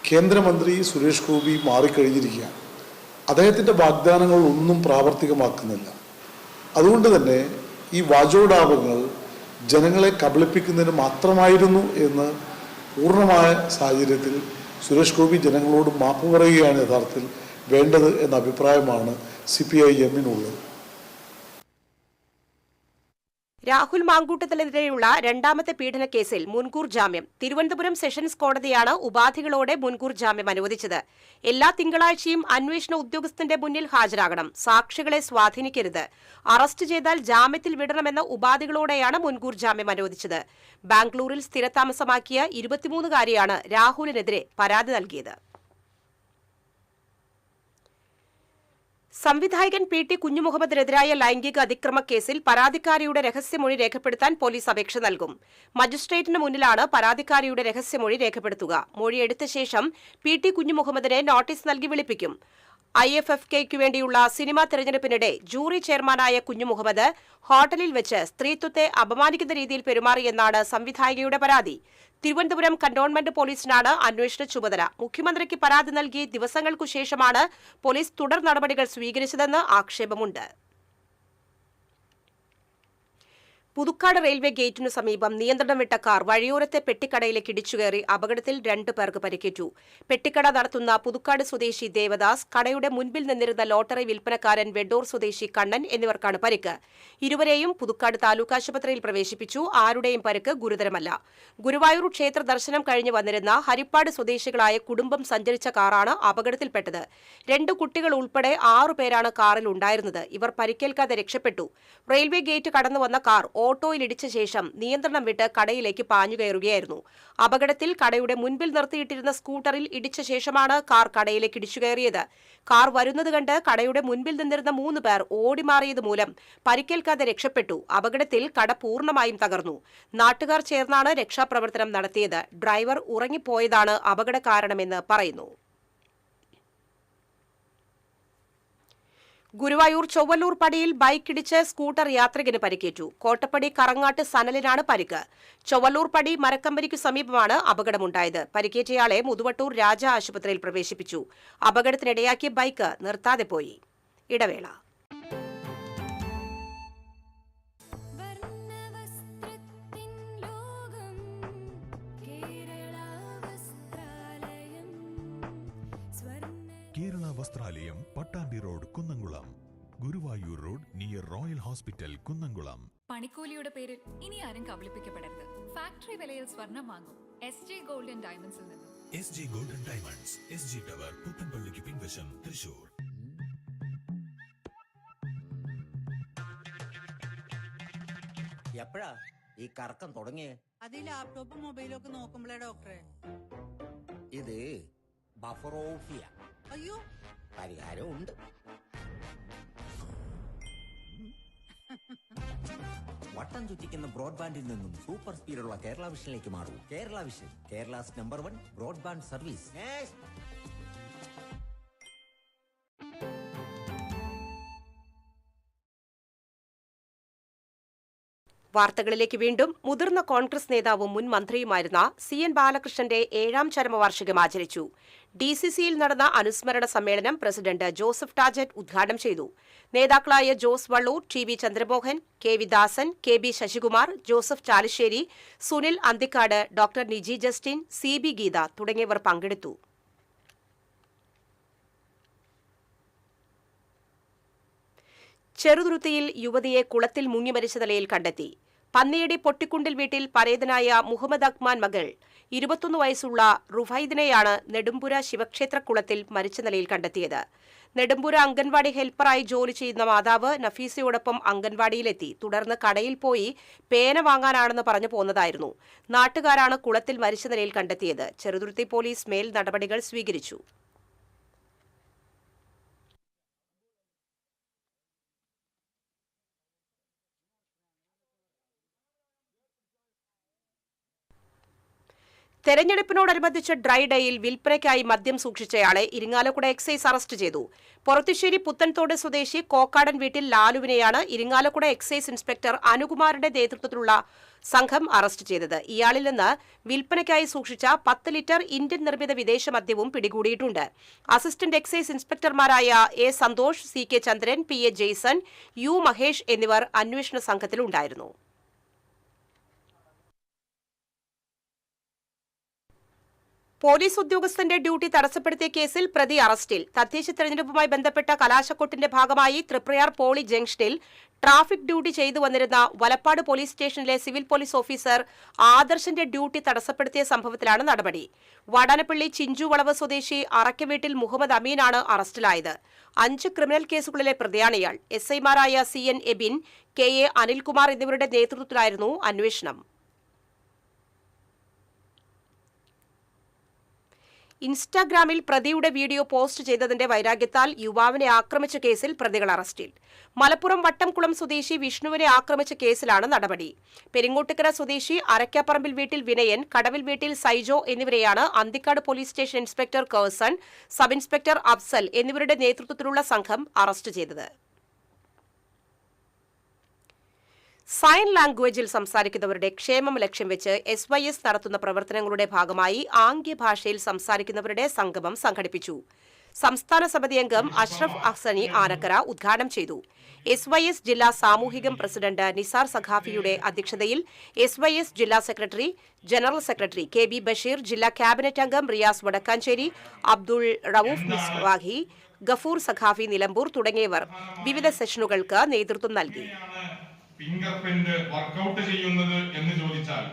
കേന്ദ്രമന്ത്രി സുരേഷ് ഗോപി മാറിക്കഴിഞ്ഞിരിക്കുകയാണ്. അദ്ദേഹത്തിൻ്റെ വാഗ്ദാനങ്ങളൊന്നും പ്രാവർത്തികമാക്കുന്നില്ല. അതുകൊണ്ട് തന്നെ ഈ വാചോടാപങ്ങൾ ജനങ്ങളെ കബളിപ്പിക്കുന്നതിന് മാത്രമായിരുന്നു എന്ന് പൂർണ്ണമായ സാഹചര്യത്തിൽ സുരേഷ് ഗോപി ജനങ്ങളോട് മാപ്പ് പറയുകയാണ് യഥാർത്ഥത്തിൽ വേണ്ടത് എന്ന അഭിപ്രായമാണ് CPIM-നുള്ളത്. രാഹുൽ മാങ്കൂട്ടത്തിനെതിരെയുള്ള രണ്ടാമത്തെ പീഡനക്കേസിൽ മുൻകൂർ ജാമ്യം. തിരുവനന്തപുരം സെഷൻസ് കോടതിയാണ് ഉപാധികളോടെ മുൻകൂർ ജാമ്യം അനുവദിച്ചത്. എല്ലാ തിങ്കളാഴ്ചയും അന്വേഷണ ഉദ്യോഗസ്ഥന്റെ മുന്നിൽ ഹാജരാകണം, സാക്ഷികളെ സ്വാധീനിക്കരുത്, അറസ്റ്റ് ചെയ്താൽ ജാമ്യത്തിൽ വിടണമെന്ന ഉപാധികളോടെയാണ് മുൻകൂർ ജാമ്യം അനുവദിച്ചത്. ബാംഗ്ലൂരിൽ സ്ഥിരതാമസമാക്കിയ 23-കാരിയാണ് രാഹുലിനെതിരെ പരാതി നൽകിയത്. സംവിധായകൻ PT കുഞ്ഞുമുഹമ്മദിനെതിരായ ലൈംഗിക അതിക്രമ കേസിൽ പരാതിക്കാരിയുടെ രഹസ്യമൊഴി രേഖപ്പെടുത്താൻ പോലീസ് അപേക്ഷ നൽകും. മജിസ്ട്രേറ്റിന് മുന്നിലാണ് പരാതിക്കാരിയുടെ രഹസ്യമൊഴി രേഖപ്പെടുത്തുക. മൊഴിയെടുത്ത ശേഷം PT കുഞ്ഞുമുഹമ്മദിനെ നോട്ടീസ് നൽകി വിളിപ്പിക്കും. IFFK വേണ്ടിയുള്ള സിനിമാ തെരഞ്ഞെടുപ്പിനിടെ ജൂറി ചെയർമാനായ കുഞ്ഞുമുഹമ്മദ് ഹോട്ടലിൽ വെച്ച് സ്ത്രീത്വത്തെ അപമാനിക്കുന്ന രീതിയിൽ പെരുമാറിയെന്നാണ് സംവിധായകയുടെ പരാതി. തിരുവനന്തപുരം കന്റോൺമെന്റ് പോലീസിനാണ് അന്വേഷണ ചുമതല. മുഖ്യമന്ത്രിക്ക് പരാതി നൽകി ദിവസങ്ങൾക്കു ശേഷമാണ് പോലീസ് തുടർ നടപടികൾ സ്വീകരിച്ചതെന്ന് ആക്ഷേപമുണ്ട്. പുതുക്കാട് റെയിൽവേ ഗേറ്റിനു സമീപം നിയന്ത്രണം വിട്ട കാർ വഴിയോരത്തെ പെട്ടിക്കടയിലേക്ക് ഇടിച്ചുകയറി അപകടത്തിൽ 2 പേർക്ക് പരിക്കേറ്റു. പെട്ടിക്കട നടത്തുന്ന പുതുക്കാട് സ്വദേശി ദേവദാസ്, കടയുടെ മുൻപിൽ നിന്നിരുന്ന ലോട്ടറി വിൽപ്പനക്കാരൻ വെഡോർ സ്വദേശി കണ്ണൻ എന്നിവർക്കാണ് പരിക്ക്. ഇരുവരെയും പുതുക്കാട് താലൂക്ക് ആശുപത്രിയിൽ പ്രവേശിപ്പിച്ചു. ആരുടെയും പരിക്ക് ഗുരുതരമല്ല. ഗുരുവായൂർ ക്ഷേത്ര ദർശനം കഴിഞ്ഞ് വന്നിരുന്ന ഹരിപ്പാട് സ്വദേശികളായ കുടുംബം സഞ്ചരിച്ച കാറാണ് അപകടത്തിൽപ്പെട്ടത്. 2 കുട്ടികൾ ഉൾപ്പെടെ 6 പേരാണ് കാറിൽ ഉണ്ടായിരുന്നത്. ഇവർ പരിക്കേൽക്കാതെ രക്ഷപ്പെട്ടു. റെയിൽവേ ഗേറ്റ് കടന്നു വന്ന കാർ ഓട്ടോയിൽ ഇടിച്ച ശേഷം നിയന്ത്രണം വിട്ട് കടയിലേക്ക് പാഞ്ഞുകയറുകയായിരുന്നു. അപകടത്തിൽ കടയുടെ മുൻപിൽ നിർത്തിയിട്ടിരുന്ന സ്കൂട്ടറിൽ ഇടിച്ച ശേഷമാണ് കാർ കടയിലേക്ക് ഇടിച്ചുകയറിയത്. കാർ വരുന്നത് കണ്ട് കടയുടെ മുൻപിൽ നിന്നിരുന്ന 3 പേർ ഓടിമാറിയത് മൂലം പരിക്കേൽക്കാതെ രക്ഷപ്പെട്ടു. അപകടത്തിൽ കട പൂർണ്ണമായും തകർന്നു. നാട്ടുകാർ ചേർന്നാണ് രക്ഷാപ്രവർത്തനം നടത്തിയത്. ഡ്രൈവർ ഉറങ്ങിപ്പോയതാണ് അപകട കാരണമെന്ന് പറയുന്നു. ഗുരുവായൂർ ചൊവ്വല്ലൂർ പടിയിൽ ബൈക്കിടിച്ച് സ്കൂട്ടർ യാത്രികന് പരിക്കേറ്റു. കോട്ടപ്പടി കറങ്ങാട്ട് സനലിനാണ് പരിക്ക്. ചൊവ്വല്ലൂർ പടി മരക്കമ്പനിക്കു സമീപമാണ് അപകടമുണ്ടായത്. പരിക്കേറ്റയാളെ മുതുവട്ടൂർ രാജ ആശുപത്രിയിൽ പ്രവേശിപ്പിച്ചു. അപകടത്തിനിടയാക്കിയ ബൈക്ക് നിർത്താതെ പോയി. ഇടവേള. Kerala Vasthralayam, Pattambi road, Kunnamkulam. Guruvayur road near Royal Hospital, Kunnamkulam. പണിക്കൂലിയുടെ പേരിൽ ഇനി ആരും കബളിപ്പിക്കപ്പെടരുത്. ഫാക്ടറി വിലയിൽ സ്വർണം വാങ്ങും SJ ഗോൾഡ് & ഡയമണ്ട്സിൽ നിന്നും. SJ gold & diamonds, SG tower, പുത്തൻപള്ളിക്ക് പിൻവശം, തൃശൂർ. എപ്പോഴാ ഈ കറക്കം തുടങ്ങിയേ? അത് ലാപ്ടോപ്പും മൊബൈലും ഒക്കെ നോക്കുമ്പോഴേ ഡോക്ടറെ. ഇത് ബഫറോഫിയ. അയ്യോ, പരിഹാരം ഉണ്ട്. വട്ടം ചുറ്റിക്കുന്ന ബ്രോഡ്ബാൻഡിൽ നിന്നും സൂപ്പർ സ്പീഡുള്ള കേരള വിഷനിലേക്ക് മാറൂ. Kerala Vision, Kerala's number 1 broadband service. വാർത്തകളിലേക്ക് വീണ്ടും. മുതിർന്ന കോൺഗ്രസ് നേതാവും മുൻ മന്ത്രിയുമായിരുന്ന CN ബാലകൃഷ്ണന്റെ 7ാം ചരമവാർഷികം ആചരിച്ചു. DCCയിൽ നടന്ന അനുസ്മരണ സമ്മേളനം പ്രസിഡന്റ് ജോസഫ് ടാജറ്റ് ഉദ്ഘാടനം ചെയ്തു. നേതാക്കളായ Jose Vallur, TV Chandramohan, KV Dasan, KB Sasikumar, Joseph Chalissery, Sunil Anthikad, doctor Niji Justin, CB Geetha തുടങ്ങിയവർ പങ്കെടുത്തു. ചെറുതുരുത്തിയിൽ യുവതിയെ കുളത്തിൽ മുങ്ങി മരിച്ച നിലയിൽ കണ്ടെത്തി. പന്നിയടി പൊട്ടിക്കുണ്ടിൽ വീട്ടിൽ പരേതനായ മുഹമ്മദ് അക്മാൻ മകൾ 21 വയസ്സുള്ള റുഫൈദിനെയാണ് നെടുമ്പുര ശിവക്ഷേത്രക്കുളത്തിൽ മരിച്ച നിലയിൽ കണ്ടെത്തിയത്. നെടുമ്പുര അംഗൻവാടി ഹെൽപ്പറായി ജോലി ചെയ്യുന്ന മാതാവ് നഫീസയോടൊപ്പം അംഗൻവാടിയിലെത്തി. തുടർന്ന് കടയിൽ പോയി പേന വാങ്ങാനാണെന്ന് പറഞ്ഞു പോന്നതായിരുന്നു. നാട്ടുകാരാണ് കുളത്തിൽ മരിച്ച നിലയിൽ കണ്ടെത്തിയത്. ചെറുതുരുത്തി പോലീസ് മേൽ നടപടികൾ സ്വീകരിച്ചു. തെരഞ്ഞെടുപ്പിനോടനുബന്ധിച്ച് ഡ്രൈ ഡേയിൽ വിൽപ്പനയ്ക്കായി മദ്യം സൂക്ഷിച്ചയാളെ ഇരിങ്ങാലക്കുട എക്സൈസ് അറസ്റ്റ് ചെയ്തു. പൊറത്തുശ്ശേരി പുത്തൻതോട് സ്വദേശി കോക്കാടൻ വീട്ടിൽ ലാലുവിനെയാണ് ഇരിങ്ങാലക്കുട എക്സൈസ് ഇൻസ്പെക്ടർ അനുകുമാറിന്റെ നേതൃത്വത്തിലുള്ള സംഘം അറസ്റ്റ് ചെയ്തത്. ഇയാളിൽ നിന്ന് വിൽപ്പനയ്ക്കായി സൂക്ഷിച്ച 10 ലിറ്റർ ഇന്ത്യൻ നിർമ്മിത വിദേശ മദ്യവും പിടികൂടിയിട്ടുണ്ട്. അസിസ്റ്റന്റ് എക്സൈസ് ഇൻസ്പെക്ടർമാരായ A Santhosh, C K Chandran, P A Jaison, U Mahesh എന്നിവർ അന്വേഷണ സംഘത്തിലുണ്ടായിരുന്നു. പോലീസ് ഉദ്യോഗസ്ഥന്റെ ഡ്യൂട്ടി തടസ്സപ്പെടുത്തിയ കേസിൽ പ്രതി അറസ്റ്റിൽ. തദ്ദേശ തെരഞ്ഞെടുപ്പുമായി ബന്ധപ്പെട്ട കലാശക്കൊട്ടിന്റെ ഭാഗമായി തൃപ്രയാർ പോളി ജംഗ്ഷനിൽ ട്രാഫിക് ഡ്യൂട്ടി ചെയ്തു വന്നിരുന്ന വലപ്പാട് പോലീസ് സ്റ്റേഷനിലെ സിവിൽ പോലീസ് ഓഫീസർ ആദർശന്റെ ഡ്യൂട്ടി തടസ്സപ്പെടുത്തിയ സംഭവത്തിലാണ് നടപടി. വാടാനപ്പള്ളി ചിഞ്ചുവളവ് സ്വദേശി അറക്കവീട്ടിൽ മുഹമ്മദ് അമീനാണ് അറസ്റ്റിലായത്. 5 ക്രിമിനൽ കേസുകളിലെ പ്രതിയാണ് ഇയാൾ. എസ്ഐമാരായ CN എബിൻ, KA അനിൽകുമാർ എന്നിവരുടെ നേതൃത്വത്തിലായിരുന്നു അന്വേഷണം. ഇൻസ്റ്റാഗ്രാമിൽ പ്രതിയുടെ വീഡിയോ പോസ്റ്റ് ചെയ്തതിന്റെ വൈരാഗ്യത്താൽ യുവാവിനെ ആക്രമിച്ച കേസിൽ പ്രതികൾ അറസ്റ്റിൽ. മലപ്പുറം വട്ടംകുളം സ്വദേശി വിഷ്ണുവിനെ ആക്രമിച്ച കേസിലാണ് നടപടി. പെരിങ്ങോട്ടുകര സ്വദേശി അരക്കാപ്പറമ്പിൽ വീട്ടിൽ വിനയൻ, കടവിൽ വീട്ടിൽ സൈജോ എന്നിവരെയാണ് അന്തിക്കാട് പോലീസ് സ്റ്റേഷൻ ഇൻസ്പെക്ടർ കേഴ്സൺ, സബ് ഇൻസ്പെക്ടർ അഫ്സൽ എന്നിവരുടെ നേതൃത്വത്തിലുള്ള സംഘം അറസ്റ്റ് ചെയ്തത്. സൈൻ ലാംഗ്വേജിൽ സംസാരിക്കുന്നവരുടെ ക്ഷേമം ലക്ഷ്യം വെച്ച് SYS നടത്തുന്ന പ്രവർത്തനങ്ങളുടെ ഭാഗമായി ആംഗ്യഭാഷയിൽ സംസാരിക്കുന്നവരുടെ സംഗമം സംഘടിപ്പിച്ചു. സംസ്ഥാന സമിതി അംഗം അഷ്റഫ് അഹ്സനി ആനക്കര ഉദ്ഘാടനം ചെയ്തു. SYS ജില്ലാ സാമൂഹികം പ്രസിഡന്റ് നിസാർ സഖാഫിയുടെ അധ്യക്ഷതയിൽ SYS ജില്ലാ secretary, general secretary KB Basheer, ജില്ലാ ക്യാബിനറ്റ് അംഗം റിയാസ് വടക്കാഞ്ചേരി, അബ്ദുൾ റൌഫ് മിസ്വാഹി, ഗഫൂർ സഖാഫി നിലമ്പൂർ തുടങ്ങിയവർ വിവിധ സെഷനുകൾക്ക് നേതൃത്വം നൽകി. ഫിംഗർ പ്രിന്റ് വർക്കൗട്ട് ചെയ്യുന്നത് എന്ന് ചോദിച്ചാൽ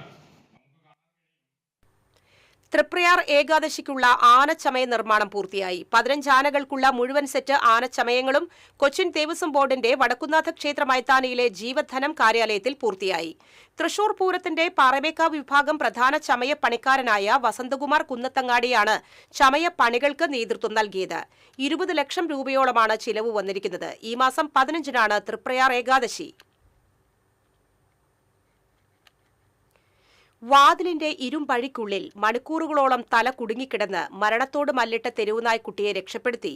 തൃപ്രയാർ ഏകാദശിക്കുള്ള ആനച്ചമയ നിർമ്മാണം പൂർത്തിയായി. 15 ആനകൾക്കുള്ള മുഴുവൻ സെറ്റ് ആനച്ചമയങ്ങളും കൊച്ചിൻ ദേവസ്വം ബോർഡിന്റെ വടക്കുന്നാഥ ക്ഷേത്ര മൈതാനിയിലെ ജീവധനം കാര്യാലയത്തിൽ പൂർത്തിയായി. തൃശൂർ പൂരത്തിന്റെ പാറമേക്കാവ് വിഭാഗം പ്രധാന ചമയ പണിക്കാരനായ വസന്തകുമാർ കുന്നത്തങ്ങാടിയാണ് ചമയ പണികൾക്ക് നേതൃത്വം നൽകിയത്. 20 ലക്ഷം രൂപയോളമാണ് ചിലവ് വന്നിരിക്കുന്നത്. ഈ മാസം 15-നാണ് തൃപ്രയാർ ഏകാദശി. വാതിലിന്റെ ഇരുമ്പഴിക്കുള്ളിൽ മണിക്കൂറുകളോളം തല കുടുങ്ങിക്കിടന്ന് മരണത്തോട് മല്ലിട്ട തെരുവുനായ്ക്കുട്ടിയെ രക്ഷപ്പെടുത്തി.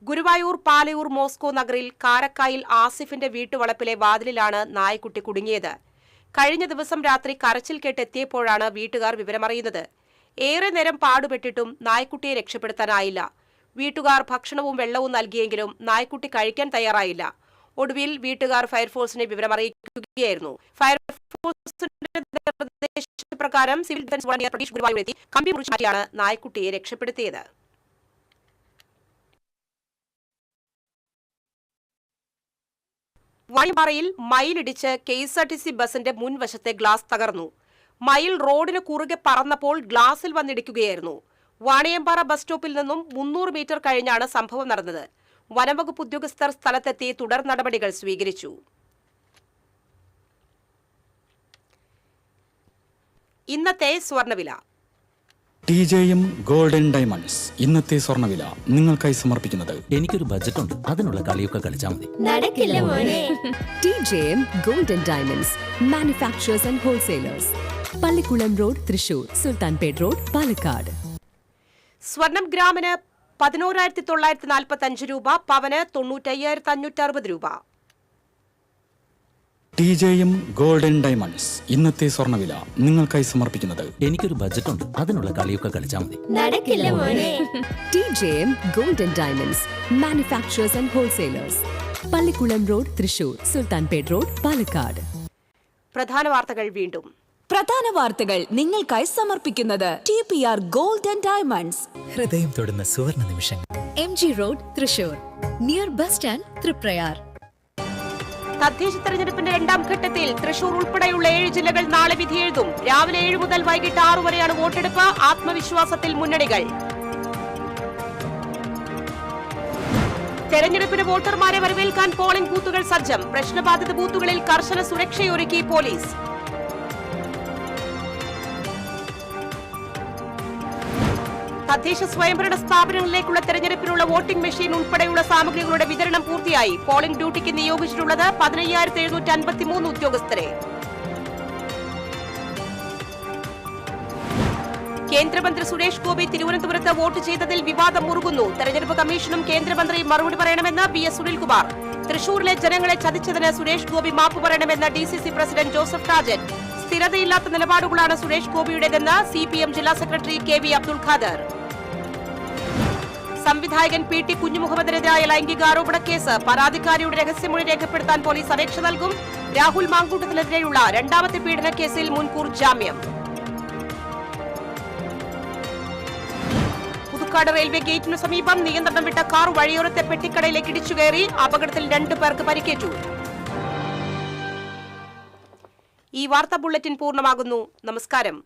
ഗുരുവായൂർ പാലയൂർ മോസ്കോ നഗറിൽ കാരക്കായിൽ ആസിഫിന്റെ വീട്ടുവളപ്പിലെ വാതിലിലാണ് നായ്ക്കുട്ടി കുടുങ്ങിയത്. കഴിഞ്ഞ ദിവസം രാത്രി കരച്ചിൽ കേട്ടെത്തിയപ്പോഴാണ് വീട്ടുകാർ വിവരമറിയുന്നത്. ഏറെ നേരം പാടുപെട്ടിട്ടും നായ്ക്കുട്ടിയെ രക്ഷപ്പെടുത്താനായില്ല. വീട്ടുകാർ ഭക്ഷണവും വെള്ളവും നൽകിയെങ്കിലും നായ്ക്കുട്ടി കഴിക്കാൻ തയ്യാറായില്ല. ഒടുവിൽ വീട്ടുകാർ ഫയർഫോഴ്സിനെ വിവരമറിയിക്കുകയായിരുന്നു. ഫയർഫോഴ്സിന്റെ നിർദ്ദേശപ്രകാരം സിവിൽ ഡിഫൻസ് വോളണ്ടിയർ പ്രതീഷ് ഗുരുവായൂരെത്തി കമ്പി മുറിച്ച് മാറ്റിയാണ് നായ്ക്കുട്ടിയെ രക്ഷപ്പെടുത്തിയത്. വാണിയമ്പാറയിൽ മയിലിടിച്ച് KSRTC ബസിന്റെ മുൻവശത്തെ ഗ്ലാസ് തകർന്നു. മയിൽ റോഡിന് കുറുകെ പറന്നപ്പോൾ ഗ്ലാസിൽ വന്നിടിക്കുകയായിരുന്നു. വാണിയമ്പാറ ബസ് സ്റ്റോപ്പിൽ നിന്നും 300 മീറ്റർ കഴിഞ്ഞാണ് സംഭവം നടന്നത്. വനംവകുപ്പ് ഉദ്യോഗസ്ഥർ സ്ഥലത്തെത്തി തുടർ നടപടികൾ സ്വീകരിച്ചു. ഇന്നത്തെ സ്വർണ്ണവില. TJM ഗോൾഡൻ ഡയമണ്ട്സ് ഇന്നത്തെ സ്വർണ്ണവില നിങ്ങൾക്കായി സമർപ്പിക്കുന്നത്. എനിക്കൊരു ബജറ്റ് ഉണ്ട്, അതിനുള്ള കളിയൊക്കെ കളിച്ചാൽ മതി. നടക്കില്ല മോനെ. TJM golden diamonds manufacturers and wholesalers, Pallikulam road, Thrissur, Sultanpet road, Palakkad. സ്വർണം ഗ്രാമിന് 11,945 രൂപ, പവന് 95,560 രൂപ. TJM ഗോൾഡൻ ഡയമണ്ട്സ് ഇന്നത്തെ സ്വർണ്ണവില നിങ്ങൾക്കായി സമർപ്പിക്കുന്നത്. എനിക്കൊരു ബജറ്റ് ഉണ്ട്, അതിനുള്ള കളിയൊക്കെ കളിച്ചാൽ മതി. നടക്കില്ല മോനെ. TJM golden diamonds manufacturers and wholesalers, Pallikulam road, Thrissur, Sultanpet road, Palakkad. പ്രധാന വാർത്തകൾ വീണ്ടും. പ്രധാന വാർത്തകൾ നിങ്ങൾക്കായി സമർപ്പിക്കുന്നത് TPR ഗോൾഡൻ ഡയമണ്ട്സ്. ഹൃദയം തൊടുന്ന സുവർണ നിമിഷങ്ങൾ. MG road, Thrissur, near bus stand, Triprayar. തദ്ദേശ തെരഞ്ഞെടുപ്പിന്റെ രണ്ടാം ഘട്ടത്തിൽ തൃശൂർ ഉൾപ്പെടെയുള്ള 7 ജില്ലകൾ നാളെ വിധിയെഴുതും. രാവിലെ 7 മുതൽ വൈകിട്ട് 6 വരെയാണ് വോട്ടെടുപ്പ്. ആത്മവിശ്വാസത്തിൽ മുന്നണികൾ. തെരഞ്ഞെടുപ്പിന് വോട്ടർമാരെ വരവേൽക്കാൻ പോളിംഗ് ബൂത്തുകൾ സജ്ജം. പ്രശ്നബാധിത ബൂത്തുകളിൽ കർശന സുരക്ഷയൊരുക്കി പോലീസ്. തദ്ദേശ സ്വയംഭരണ സ്ഥാപനങ്ങളിലേക്കുള്ള തെരഞ്ഞെടുപ്പിനുള്ള വോട്ടിംഗ് മെഷീൻ ഉൾപ്പെടെയുള്ള സാമഗ്രികളുടെ വിതരണം പൂർത്തിയായി. പോളിംഗ് ഡ്യൂട്ടിക്ക് നിയോഗിച്ചിട്ടുള്ളത് 15,753 ഉദ്യോഗസ്ഥരെ. കേന്ദ്രമന്ത്രി സുരേഷ് ഗോപി തിരുവനന്തപുരത്ത് വോട്ട് ചെയ്തതിൽ വിവാദം മുറുകുന്നു. തെരഞ്ഞെടുപ്പ് കമ്മീഷനും കേന്ദ്രമന്ത്രിയും മറുപടി പറയണമെന്ന് BS സുനിൽകുമാർ. തൃശൂരിലെ ജനങ്ങളെ ചതിച്ചതിന് സുരേഷ് ഗോപി മാപ്പ് പറയണമെന്ന് DCC പ്രസിഡന്റ് ജോസഫ് ടാജൻ. സ്ഥിരതയില്ലാത്ത നിലപാടുകളാണ് സുരേഷ് ഗോപിയുടേതെന്ന് CPM ജില്ലാ സെക്രട്ടറി KV അബ്ദുൽ ഖാദർ. സംവിധായകൻ PT കുഞ്ഞുമുഹമ്മദിനെതിരായ ലൈംഗികാരോപണ കേസ്. പരാതിക്കാരിയുടെ രഹസ്യമൊഴി രേഖപ്പെടുത്താൻ പോലീസ് അപേക്ഷ നൽകും. രാഹുൽ മാങ്കൂട്ടത്തിനെതിരെയുള്ള രണ്ടാമത്തെ പീഡന കേസിൽ മുൻകൂർ ജാമ്യം. പുതുക്കാട് റെയിൽവേ ഗേറ്റിനു സമീപം നിയന്ത്രണം വിട്ട കാർ വഴിയോരത്തെ പെട്ടിക്കടയിലേക്ക് ഇടിച്ചുകയറി. അപകടത്തിൽ 2 പേർക്ക് പരിക്കേറ്റു. ഈ വാർത്താ ബുള്ളറ്റിൻ പൂർണ്ണമാകുന്നു. നമസ്കാരം.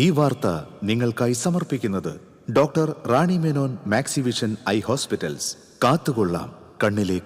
ഈ വാർത്ത നിങ്ങൾക്കായി സമർപ്പിക്കുന്നത് doctor Rani Menon Maxivision I hospitals. കാത്തുകൊള്ളാം കണ്ണിലെ